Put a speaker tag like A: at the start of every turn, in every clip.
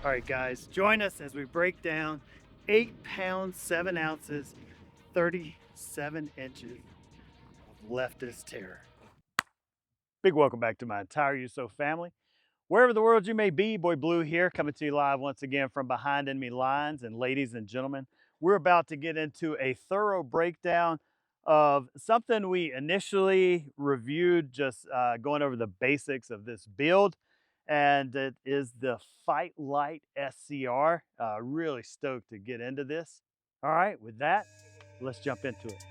A: All right, guys, join us as we break down 8 pounds, 7 ounces, 37 inches of leftist terror. Big welcome back to my entire USO family. Wherever the world you may be, Boy Blue here, coming to you live once again from behind enemy lines. And ladies and gentlemen, we're about to get into a thorough breakdown of something we initially reviewed, just going over the basics of this build. And it is the Fightlite SCR. Really stoked to get into this. All right, with that, let's jump into it.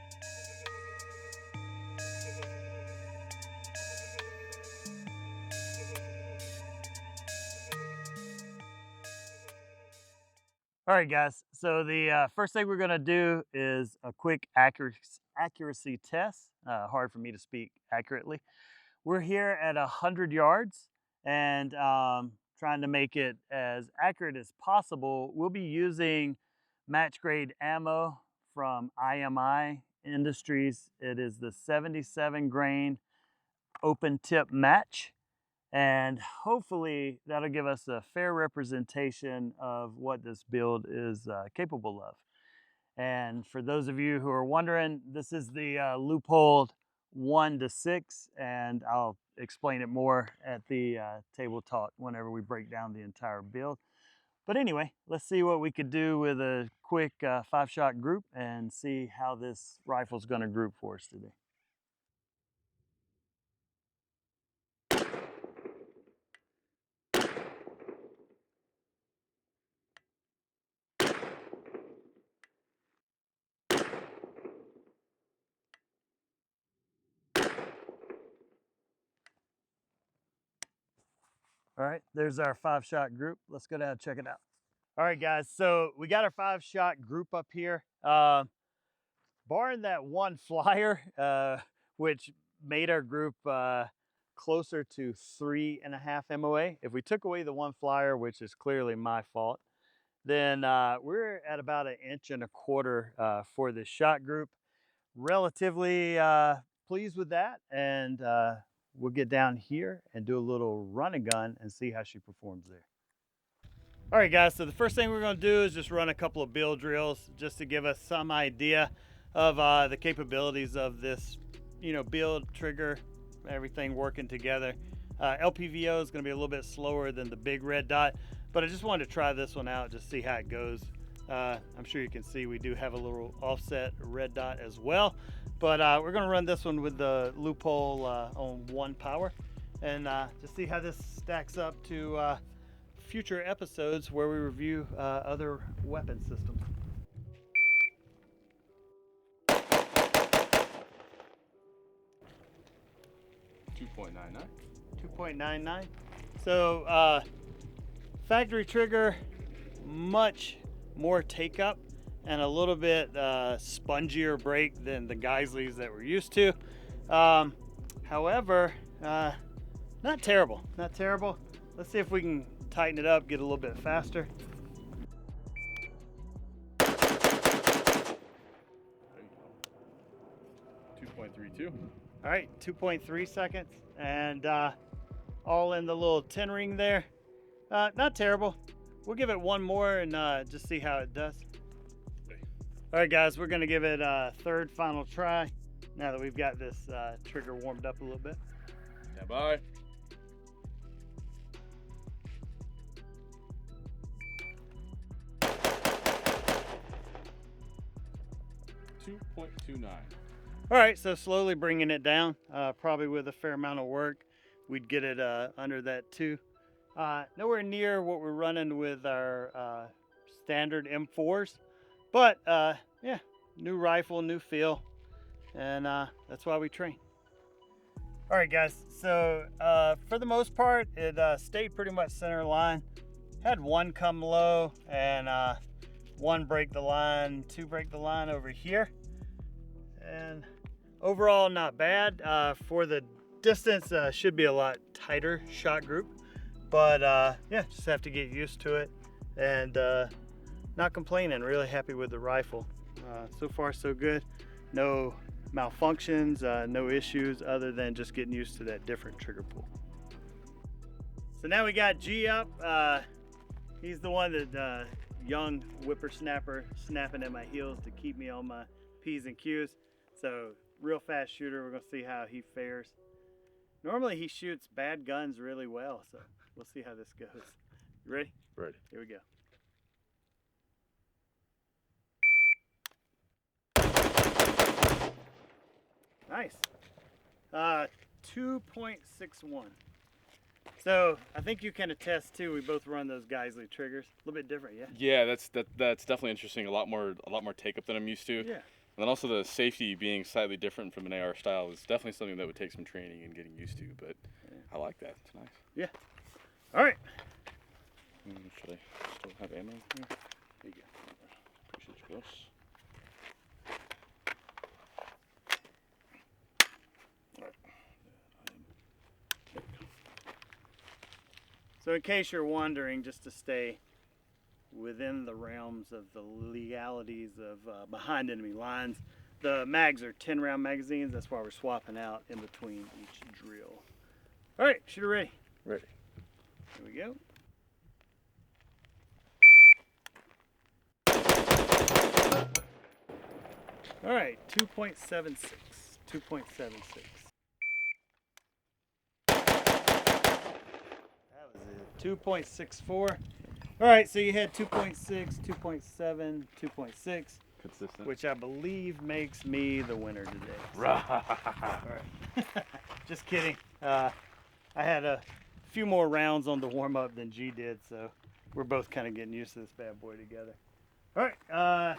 A: All right, guys, so the first thing we're gonna do is a quick accuracy test. Hard for me to speak accurately. We're here at 100 yards and trying to make it as accurate as possible. We'll be using match grade ammo from IMI Industries. It is the 77 grain open tip match. And hopefully that'll give us a fair representation of what this build is capable of. And for those of you who are wondering, this is the loophole 1 to 6, and I'll explain it more at the table talk whenever we break down the entire build. But anyway, let's see what we could do with a quick 5-shot group and see how this rifle is going to group for us today. All right, there's our 5-shot group. Let's go down and check it out. All right, guys, so we got our 5-shot group up here. Barring that one flyer, which made our group closer to 3.5 MOA. If we took away the one flyer, which is clearly my fault, then we're at about 1.25 inches for this shot group. Relatively pleased with that, and we'll get down here and do a little run and gun and see how she performs there. All right, guys, so the first thing we're going to do is just run a couple of build drills just to give us some idea of the capabilities of this, build, trigger, everything working together. LPVO is going to be a little bit slower than the big red dot, but I just wanted to try this one out, just see how it goes. I'm sure you can see we do have a little offset red dot as well, but we're going to run this one with the loophole on 1 power and just see how this stacks up to future episodes where we review other weapon systems. .99. So factory trigger, much more take up and a little bit spongier break than the Geisleys that we're used to. However, not terrible. Let's see if we can tighten it up, get a little bit faster.
B: There you go. 2.32.
A: All right, 2.3 seconds, and all in the little 10 ring there. Not terrible. We'll give it one more and just see how it does.
B: Okay.
A: All right, guys, we're gonna give it a third final try now that we've got this trigger warmed up a little bit.
B: Stand by. .29.
A: All right, so slowly bringing it down, probably with a fair amount of work, we'd get it under that 2. Nowhere near what we're running with our standard M4s, but yeah, new rifle, new feel, and that's why we train. All right, guys, so for the most part, it stayed pretty much center line. Had 1 come low and 1 break the line, 2 break the line over here. And overall, not bad. For the distance, should be a lot tighter shot group. But yeah, just have to get used to it. And not complaining, really happy with the rifle. So far, so good. No malfunctions, no issues other than just getting used to that different trigger pull. So now we got G up. He's the one that young whippersnapper snapping at my heels to keep me on my P's and Q's. So real fast shooter. We're gonna see how he fares. Normally he shoots bad guns really well, so we'll see how this goes. You ready?
B: Ready.
A: Here we go. Nice. 2.61. So I think you can attest too. We both run those Geisley triggers. A little bit different, yeah.
B: Yeah, that's definitely interesting. A lot more take up than I'm used to.
A: Yeah.
B: And then also the safety being slightly different from an AR style is definitely something that would take some training and getting used to. But yeah. I like that. It's nice.
A: Yeah. All right.
B: Should I still have ammo?
A: Yeah.
B: There you go. Appreciate you, boss.
A: So in case you're wondering, just to stay within the realms of the legalities of behind enemy lines, the mags are 10-round magazines. That's why we're swapping out in between each drill. All right, shooter ready.
B: Ready.
A: Here we go. All right, 2.76. 2.76. That was it. 2.64. All right, so you had 2.6, 2.7, 2.6.
B: Consistent.
A: Which I believe makes me the winner today. So.
B: Right.
A: All right. Just kidding. I had a few more rounds on the warm-up than G did, so we're both kind of getting used to this bad boy together. All right.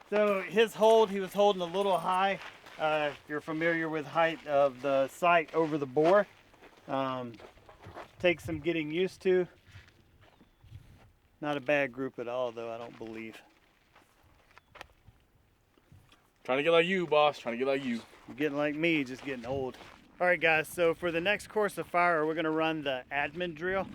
A: So his hold, he was holding a little high. If you're familiar with height of the sight over the bore, takes some getting used to. Not a bad group at all, though, I don't believe.
B: Trying to get like you, boss. Trying to get like you.
A: You're getting like me, just getting old. All right, guys, so for the next course of fire, we're gonna run the admin drill.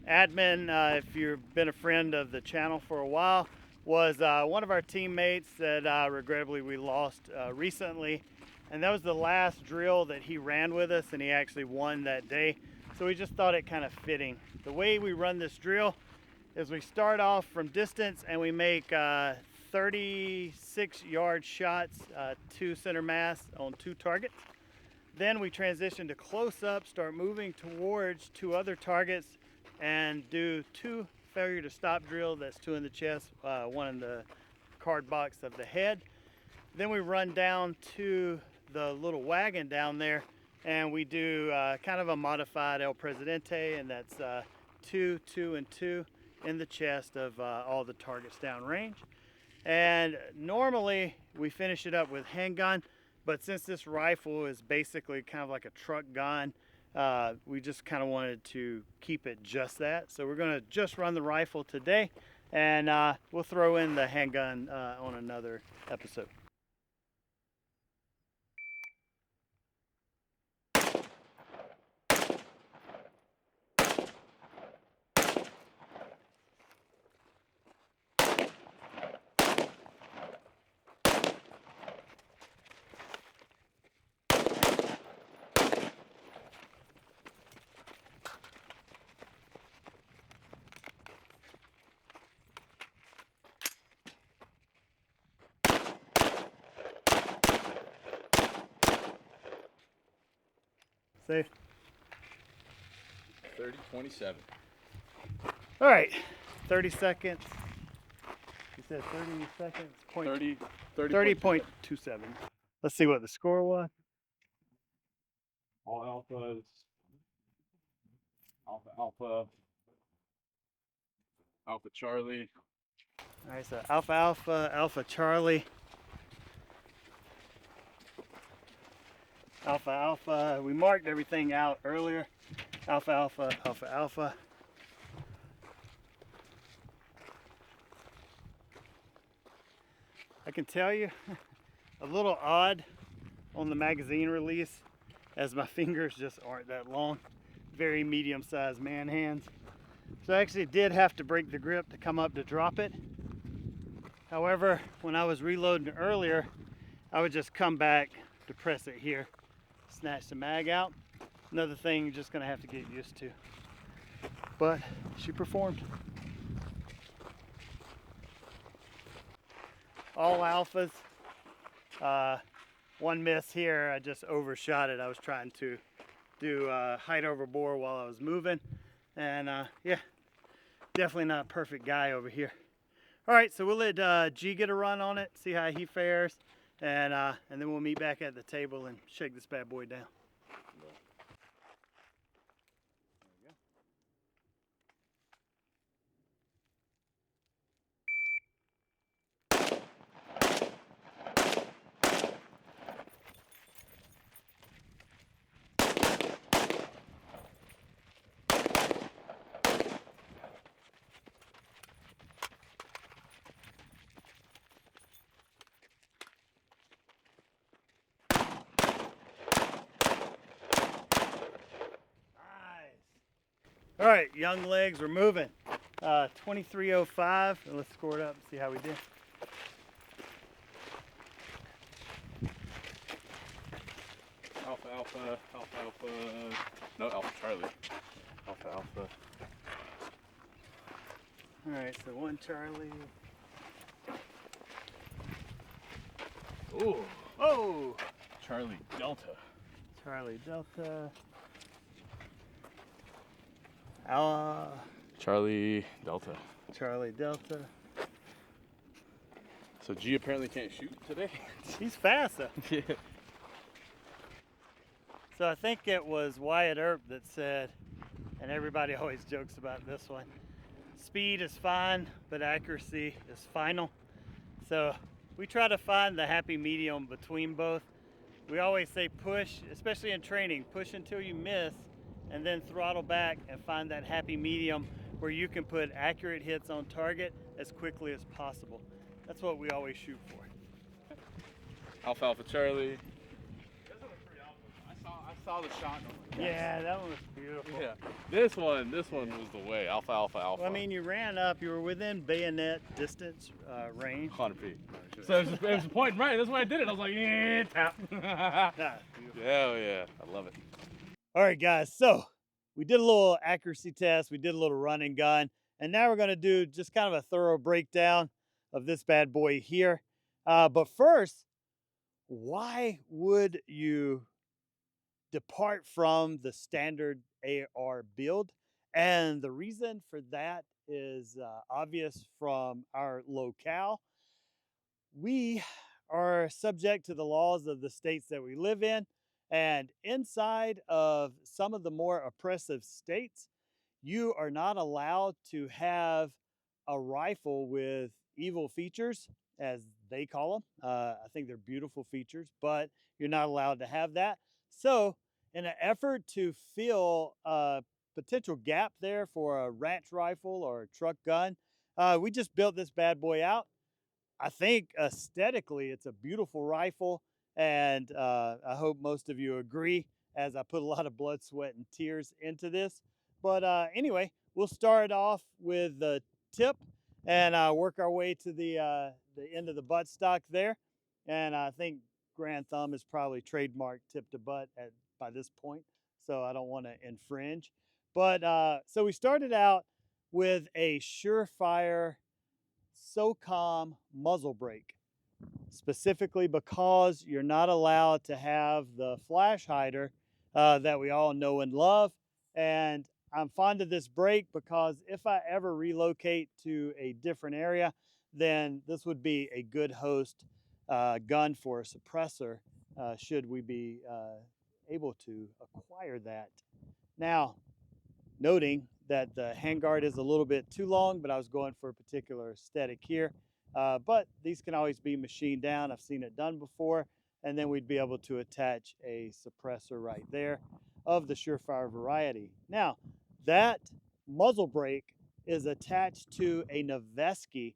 A: Admin, if you've been a friend of the channel for a while, was one of our teammates that regrettably we lost recently. And that was the last drill that he ran with us, and he actually won that day. So we just thought it kind of fitting. The way we run this drill is we start off from distance and we make 36-yard shots, 2 center mass on 2 targets. Then we transition to close up, start moving towards 2 other targets, and do 2 failure to stop drill. That's 2 in the chest, 1 in the card box of the head. Then we run down to the little wagon down there, and we do kind of a modified El Presidente, and that's 2, 2, and 2 in the chest of all the targets downrange. And normally we finish it up with handgun, but since this rifle is basically kind of like a truck gun, we just kind of wanted to keep it just that. So we're going to just run the rifle today, and we'll throw in the handgun on another episode. Safe.
B: 30:27.
A: All right, 30 seconds. You said 30 seconds. 30.27. Let's see what the score was.
B: All alphas. Alpha. Alpha Charlie.
A: All right, so Alpha Alpha, Alpha Charlie. Alpha Alpha, we marked everything out earlier. Alpha Alpha, Alpha Alpha. I can tell you, a little odd on the magazine release, as my fingers just aren't that long. Very medium-sized man hands. So I actually did have to break the grip to come up to drop it. However, when I was reloading earlier, I would just come back to press it here, snatch the mag out. Another thing you're just gonna have to get used to. But she performed. all alphas. One miss here, I just overshot it. I was trying to do height over bore while I was moving. And yeah, definitely not a perfect guy over here. All right, so we'll let G get a run on it, see how he fares, and then we'll meet back at the table and shake this bad boy down. All right, young legs, we're moving. 2305, and let's score it up and see how we did.
B: Alpha, alpha, alpha, alpha. No, alpha, Charlie. Alpha, alpha.
A: All right, so 1 Charlie.
B: Ooh.
A: Oh!
B: Charlie, Delta.
A: Charlie Delta.
B: Charlie, Delta.
A: Charlie Delta.
B: So G apparently can't shoot today?
A: He's fast though.
B: Yeah.
A: So I think it was Wyatt Earp that said, and everybody always jokes about this one, speed is fine, but accuracy is final. So we try to find the happy medium between both. We always say push, especially in training, push until you miss, and then throttle back and find that happy medium where you can put accurate hits on target as quickly as possible. That's what we always shoot for.
B: Alpha, alpha, Charlie. I saw the shot.
A: Yeah, that one was beautiful.
B: Yeah, this one was the way. Alpha, alpha, alpha.
A: Well, I mean, you ran up, you were within bayonet distance range.
B: 100 feet. So it was pointing right. That's why I did it. I was like, yeah, tap. Yeah, yeah, I love it.
A: All right, guys. So we did a little accuracy test. We did a little run and gun, and now we're going to do just kind of a thorough breakdown of this bad boy here. But first, why would you depart from the standard AR build? And the reason for that is obvious from our locale. We are subject to the laws of the states that we live in, and inside of some of the more oppressive states, you are not allowed to have a rifle with evil features, as they call them. I think they're beautiful features, but you're not allowed to have that. So in an effort to fill a potential gap there for a ranch rifle or a truck gun, we just built this bad boy out. I think aesthetically it's a beautiful rifle, and I hope most of you agree, as I put a lot of blood, sweat, and tears into this. But anyway, we'll start off with the tip and work our way to the end of the buttstock there. And I think Grand Thumb is probably trademarked tip to butt by this point, so I don't want to infringe. But so we started out with a Surefire SOCOM muzzle brake, specifically because you're not allowed to have the flash hider that we all know and love. And I'm fond of this brake because if I ever relocate to a different area, then this would be a good host gun for a suppressor should we be able to acquire that. Now, noting that the handguard is a little bit too long, but I was going for a particular aesthetic here. But these can always be machined down. I've seen it done before. And then we'd be able to attach a suppressor right there of the Surefire variety. Now, that muzzle brake is attached to a Noveske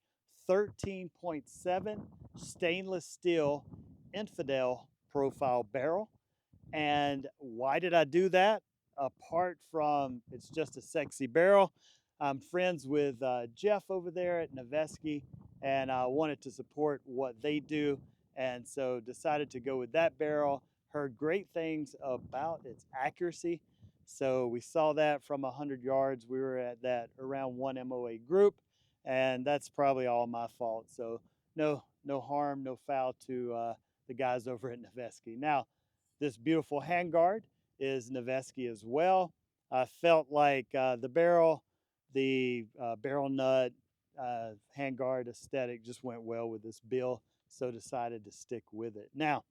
A: 13.7 stainless steel Infidel profile barrel. And why did I do that? Apart from it's just a sexy barrel, I'm friends with Jeff over there at Noveske, and I wanted to support what they do, and so decided to go with that barrel. Heard great things about its accuracy, so we saw that from 100 yards. We were at that around 1 MOA group, and that's probably all my fault. So no no harm, no foul to the guys over at Noveske. Now, this beautiful handguard is Noveske as well. I felt like the barrel nut handguard aesthetic just went well with this bill, so decided to stick with it. Now,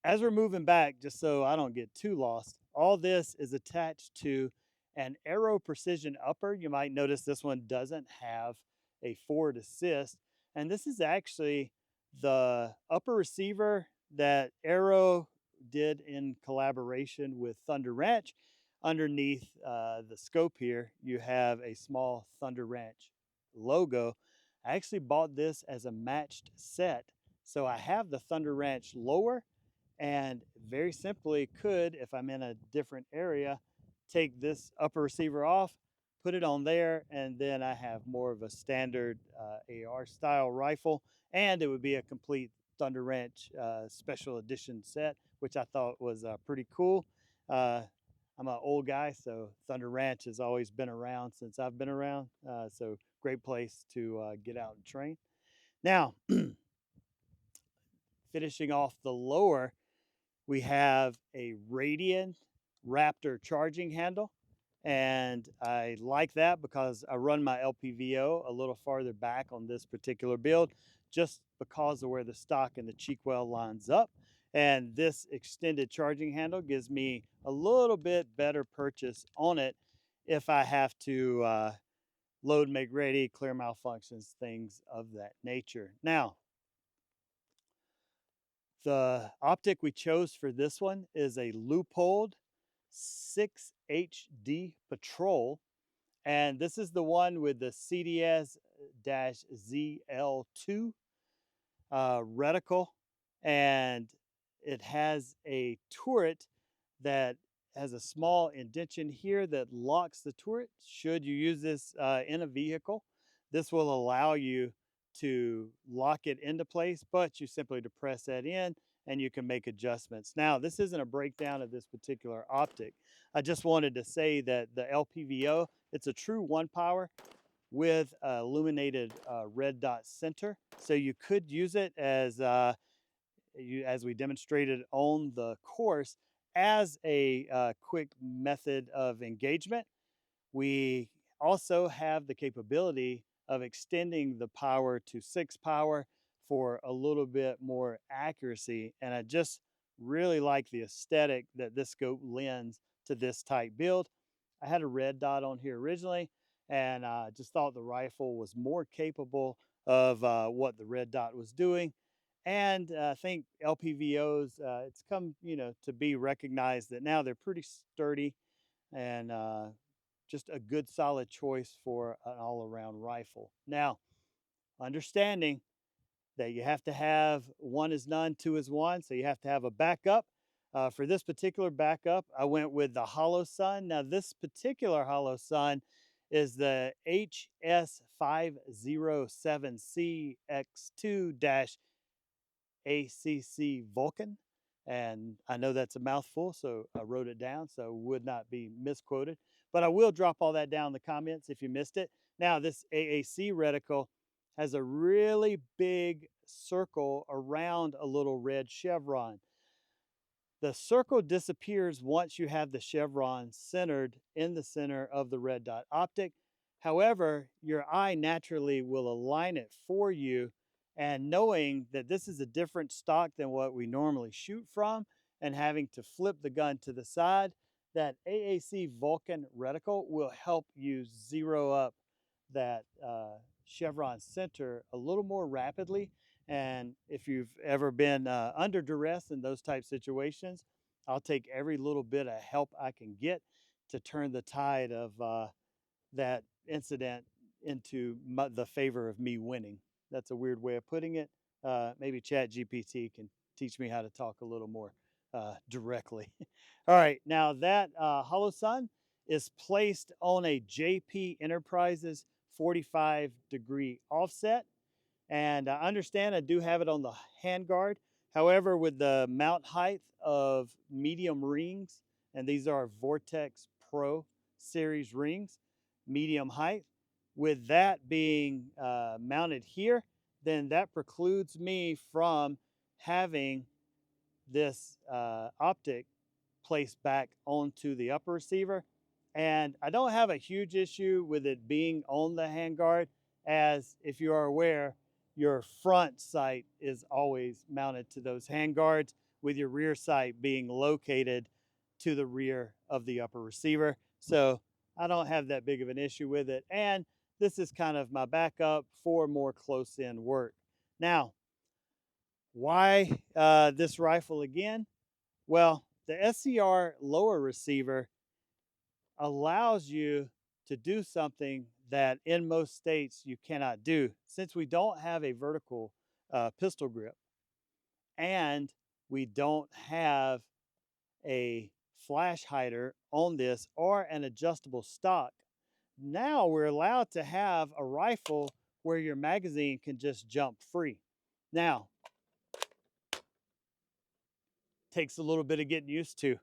A: as we're moving back, just so I don't get too lost, all this is attached to an Aero Precision upper. You might notice this one doesn't have a forward assist. And this is actually the upper receiver that Aero did in collaboration with Thunder Ranch. Underneath the scope here, you have a small Thunder Ranch logo. I actually bought this as a matched set. So I have the Thunder Ranch lower, and very simply could, if I'm in a different area, take this upper receiver off, put it on there, and then I have more of a standard AR style rifle, and it would be a complete Thunder Ranch special edition set, which I thought was pretty cool. I'm an old guy, so Thunder Ranch has always been around since I've been around, so great place to get out and train. Now, finishing off the lower, we have a Radian Raptor charging handle. And I like that because I run my LPVO a little farther back on this particular build just because of where the stock and the cheek well lines up. And this extended charging handle gives me a little bit better purchase on it if I have to load, make ready, clear malfunctions, things of that nature. Now, the optic we chose for this one is a Leupold 6HD Patrol. And this is the one with the CDS-ZL2 reticle. And it has a turret that has a small indentation here that locks the turret. Should you use this in a vehicle, this will allow you to lock it into place, but you simply depress that in and you can make adjustments. Now, this isn't a breakdown of this particular optic. I just wanted to say that the LPVO, it's a true one power with a illuminated red dot center. So you could use it as we demonstrated on the course, as a quick method of engagement. We also have the capability of extending the power to 6 power for a little bit more accuracy. And I just really like the aesthetic that this scope lends to this type build. I had a red dot on here originally, and I just thought the rifle was more capable of what the red dot was doing. And I think LPVOs, it's come, to be recognized that now they're pretty sturdy and just a good solid choice for an all-around rifle. Now, understanding that you have to have one is none, two is one, so you have to have a backup. For this particular backup, I went with the Hollow Sun. Now, this particular Hollow Sun is the HS507CX2- ACC Vulcan. And I know that's a mouthful, so I wrote it down so would not be misquoted. But I will drop all that down in the comments if you missed it. Now, this AAC reticle has a really big circle around a little red chevron. The circle disappears once you have the chevron centered in the center of the red dot optic. However, your eye naturally will align it for you. And knowing that this is a different stock than what we normally shoot from and having to flip the gun to the side, that AAC Vulcan reticle will help you zero up that chevron center a little more rapidly. And if you've ever been under duress in those type situations, I'll take every little bit of help I can get to turn the tide of that incident into the favor of me winning. That's a weird way of putting it. Maybe Chat GPT can teach me how to talk a little more directly. All right, now that Hollow Sun is placed on a JP Enterprises 45-degree offset. And I understand I do have it on the handguard. However, with the mount height of medium rings, and these are Vortex Pro series rings, medium height, with that being mounted here then that precludes me from having this optic placed back onto the upper receiver. And I don't have a huge issue with it being on the handguard, as if you are aware, your front sight is always mounted to those handguards, with your rear sight being located to the rear of the upper receiver. So I don't have that big of an issue with it. And this is kind of my backup for more close-in work. Now, why this rifle again? Well, the SCR lower receiver allows you to do something that in most states you cannot do. Since we don't have a vertical pistol grip and we don't have a flash hider on this or an adjustable stock, now we're allowed to have a rifle where your magazine can just jump free. Now, takes a little bit of getting used to.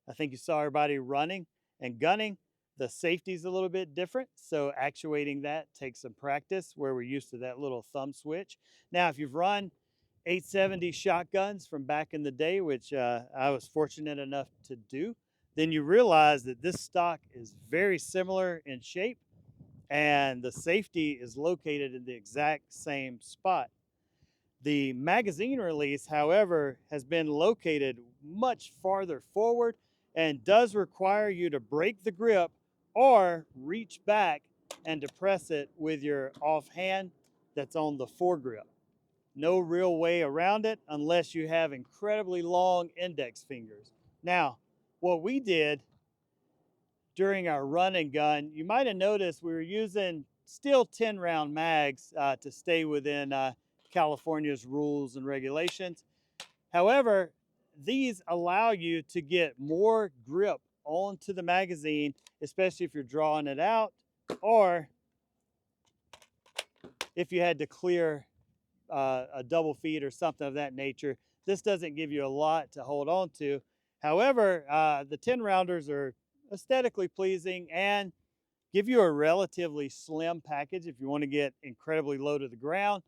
A: I think you saw everybody running and gunning. The safety's a little bit different, so actuating that takes some practice where we're used to that little thumb switch. Now, if you've run 870 shotguns from back in the day, which I was fortunate enough to do, then you realize that this stock is very similar in shape and the safety is located in the exact same spot. The magazine release, however, has been located much farther forward and does require you to break the grip or reach back and depress it with your offhand that's on the foregrip. No real way around it unless you have incredibly long index fingers. Now, what we did during our run and gun, you might have noticed we were using still 10 round mags to stay within California's rules and regulations. However, these allow you to get more grip onto the magazine, especially if you're drawing it out or if you had to clear a double feed or something of that nature. This doesn't give you a lot to hold on to. However, the 10 rounders are aesthetically pleasing and give you a relatively slim package if you want to get incredibly low to the ground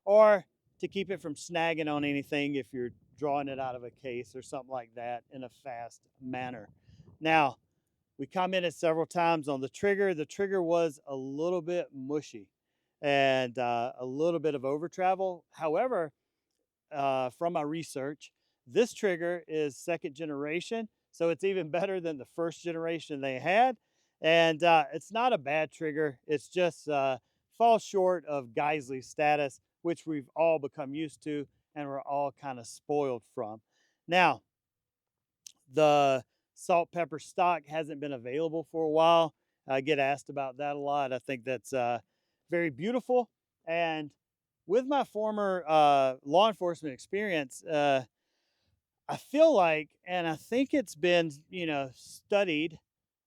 A: or to keep it from snagging on anything if you're drawing it out of a case or something like that in a fast manner. Now, we commented several times on the trigger. The trigger was a little bit mushy and a little bit of over travel. However, from my research, this trigger is second generation, so it's even better than the first generation they had. And it's not a bad trigger. It's just falls short of Geisley status, which we've all become used to and we're all kind of spoiled from. Now, the salt pepper stock hasn't been available for a while. I get asked about that a lot. I think that's very beautiful. And with my former law enforcement experience, I feel like, and I think it's been, studied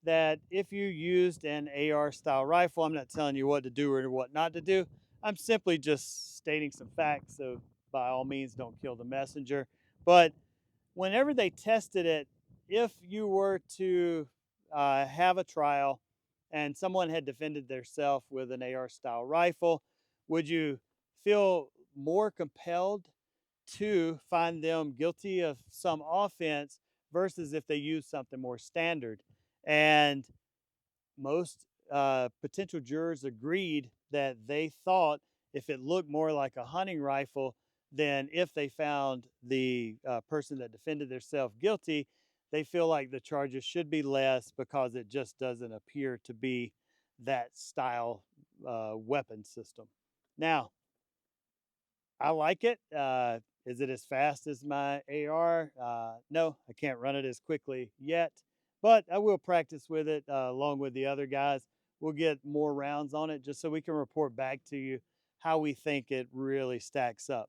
A: that if you used an AR style rifle, I'm not telling you what to do or what not to do. I'm simply just stating some facts. So by all means, don't kill the messenger. But whenever they tested it, if you were to have a trial and someone had defended themselves with an AR style rifle, would you feel more compelled to find them guilty of some offense versus if they use something more standard? And most potential jurors agreed that they thought if it looked more like a hunting rifle, then if they found the person that defended themselves guilty, they feel like the charges should be less because it just doesn't appear to be that style weapon system. Now, I like it. Is it as fast as my AR? No, I can't run it as quickly yet, but I will practice with it along with the other guys. We'll get more rounds on it just so we can report back to you how we think it really stacks up.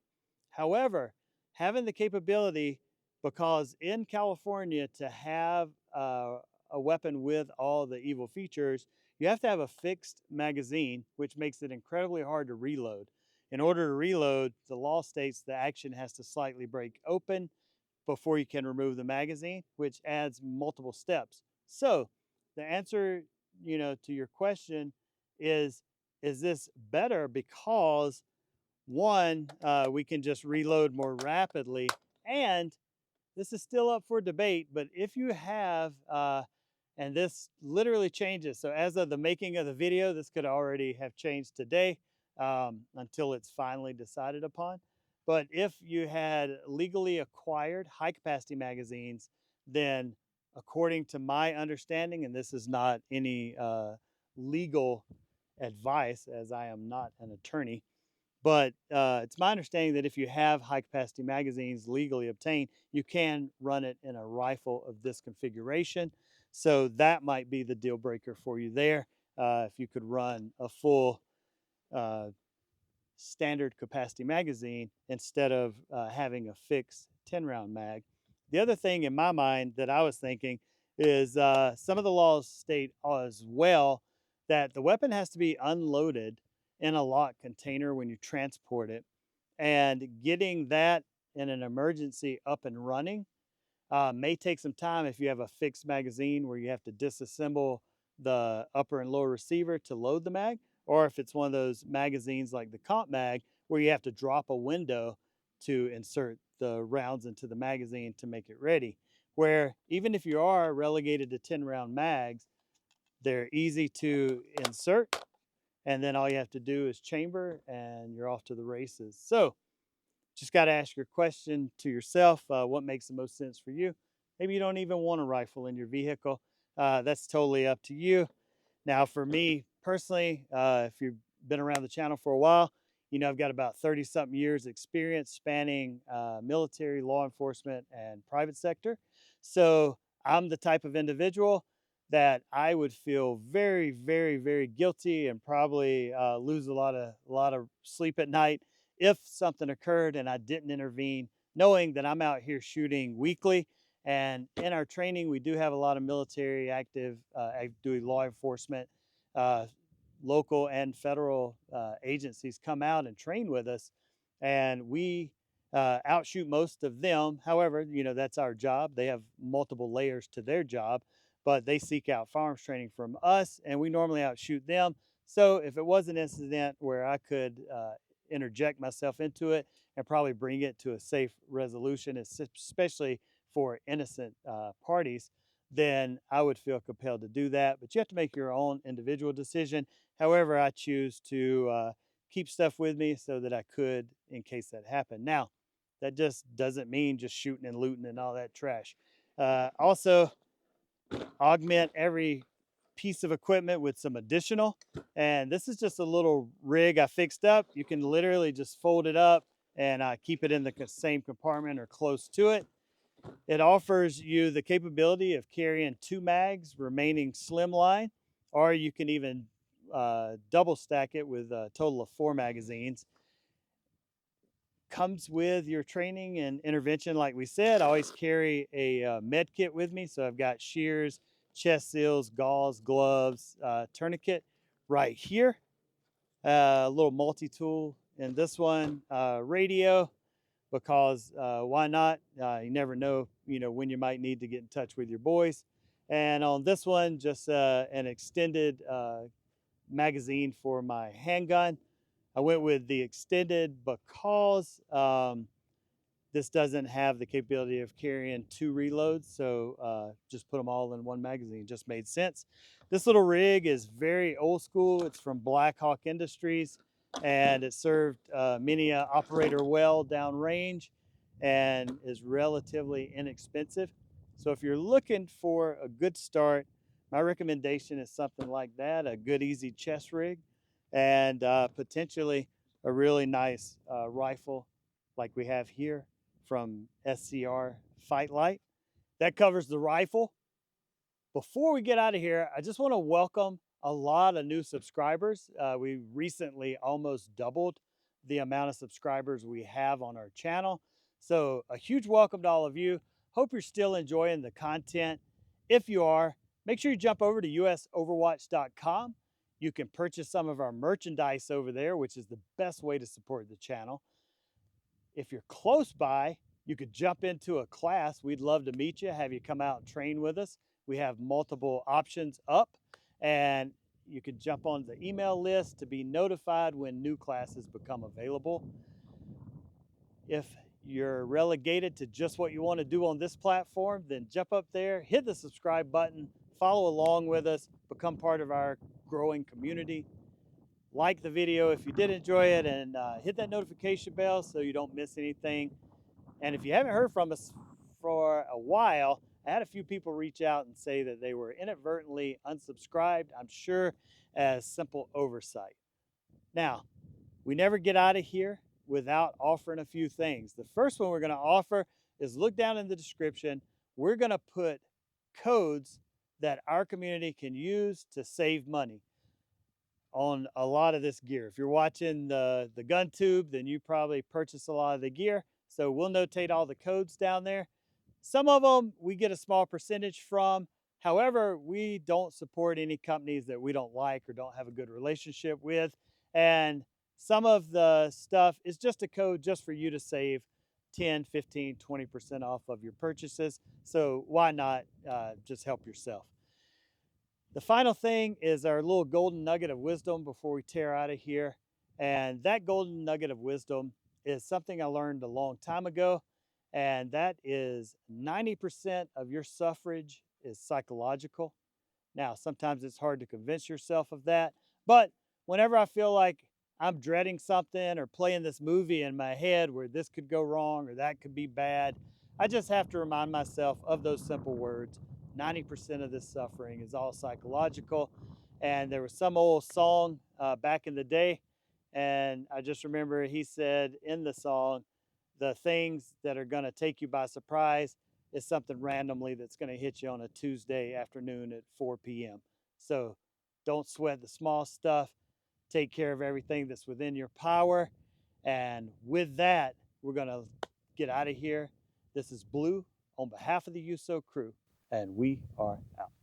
A: However, having the capability, because in California, to have a weapon with all the evil features, you have to have a fixed magazine, which makes it incredibly hard to reload. In order to reload, the law states the action has to slightly break open before you can remove the magazine, which adds multiple steps. So the answer, to your question is this better because One, we can just reload more rapidly, and this is still up for debate, but if you have, and this literally changes. So as of the making of the video, this could already have changed today until it's finally decided upon. But if you had legally acquired high capacity magazines, then according to my understanding, and this is not any legal advice as I am not an attorney, but it's my understanding that if you have high capacity magazines legally obtained, you can run it in a rifle of this configuration. So that might be the deal breaker for you there. If you could run a full uh, standard capacity magazine instead of having a fixed 10 round mag. The other thing in my mind that I was thinking is some of the laws state as well that the weapon has to be unloaded in a locked container when you transport it. And getting that in an emergency up and running may take some time if you have a fixed magazine where you have to disassemble the upper and lower receiver to load the mag, or if it's one of those magazines like the comp mag where you have to drop a window to insert the rounds into the magazine to make it ready. Where even if you are relegated to 10 round mags, they're easy to insert, and then all you have to do is chamber and you're off to the races. So just got to ask your question to yourself, what makes the most sense for you. Maybe you don't even want a rifle in your vehicle. That's totally up to you. Now, for me personally, if you've been around the channel for a while, you know I've got about 30 something years experience spanning military, law enforcement, and private sector. So I'm the type of individual that I would feel very, very, very guilty and probably lose a lot of sleep at night if something occurred and I didn't intervene, knowing that I'm out here shooting weekly. And in our training, we do have a lot of military active duty law enforcement, uh, local and federal agencies come out and train with us. And we outshoot most of them. However, you know, that's our job. They have multiple layers to their job, but they seek out firearms training from us, and we normally outshoot them. So if it was an incident where I could interject myself into it and probably bring it to a safe resolution, especially for innocent parties, then I would feel compelled to do that. But you have to make your own individual decision. However, I choose to keep stuff with me so that I could in case that happened. Now, that just doesn't mean just shooting and looting and all that trash. Also, augment every piece of equipment with some additional. And this is just a little rig I fixed up. You can literally just fold it up and keep it in the same compartment or close to it. It offers you the capability of carrying 2 mags, remaining slimline, or you can even double stack it with a total of 4 magazines. Comes with your training and intervention. Like we said, I always carry a med kit with me. So I've got shears, chest seals, gauze, gloves, tourniquet right here. A little multi-tool in this one, radio, because why not? You never know, you know, when you might need to get in touch with your boys. And on this one, just an extended magazine for my handgun. I went with the extended because this doesn't have the capability of carrying 2 reloads, so just put them all in one magazine. Just made sense. This little rig is very old school. It's from Black Hawk Industries, and it served many operator well downrange and is relatively inexpensive. So if you're looking for a good start, my recommendation is something like that, a good easy chest rig, and potentially a really nice rifle like we have here from SCR Fightlite. That covers the rifle. Before we get out of here, I just want to welcome a lot of new subscribers. We recently almost doubled the amount of subscribers we have on our channel. So a huge welcome to all of you. Hope you're still enjoying the content. If you are, make sure you jump over to usoverwatch.com. You can purchase some of our merchandise over there, which is the best way to support the channel. If you're close by, you could jump into a class. We'd love to meet you, have you come out and train with us. We have multiple options up, and You can jump on the email list to be notified when new classes become available. If you're relegated to just what you want to do on this platform, then jump up there, hit the subscribe button, follow along with us, become part of our growing community. Like the video if you did enjoy it, and hit that notification bell so you don't miss anything. And if you haven't heard from us for a while, I had a few people reach out and say that they were inadvertently unsubscribed, I'm sure as simple oversight. Now, we never get out of here without offering a few things. The first one we're going to offer is look down in the description. We're going to put codes that our community can use to save money on a lot of this gear. If you're watching the gun tube, then you probably purchase a lot of the gear. So we'll notate all the codes down there. Some of them we get a small percentage from. However, we don't support any companies that we don't like or don't have a good relationship with. And some of the stuff is just a code just for you to save 10, 15, 20% off of your purchases. So why not just help yourself? The final thing is our little golden nugget of wisdom before we tear out of here. And that golden nugget of wisdom is something I learned a long time ago. And that is 90% of your suffrage is psychological. Now, sometimes it's hard to convince yourself of that. But whenever I feel like I'm dreading something or playing this movie in my head where this could go wrong or that could be bad, I just have to remind myself of those simple words. 90% of this suffering is all psychological. And there was some old song back in the day, and I just remember he said in the song, the things that are going to take you by surprise is something randomly that's going to hit you on a Tuesday afternoon at 4 p.m. So don't sweat the small stuff. Take care of everything that's within your power. And with that, we're going to get out of here. This is Blue on behalf of the USO crew, and we are out.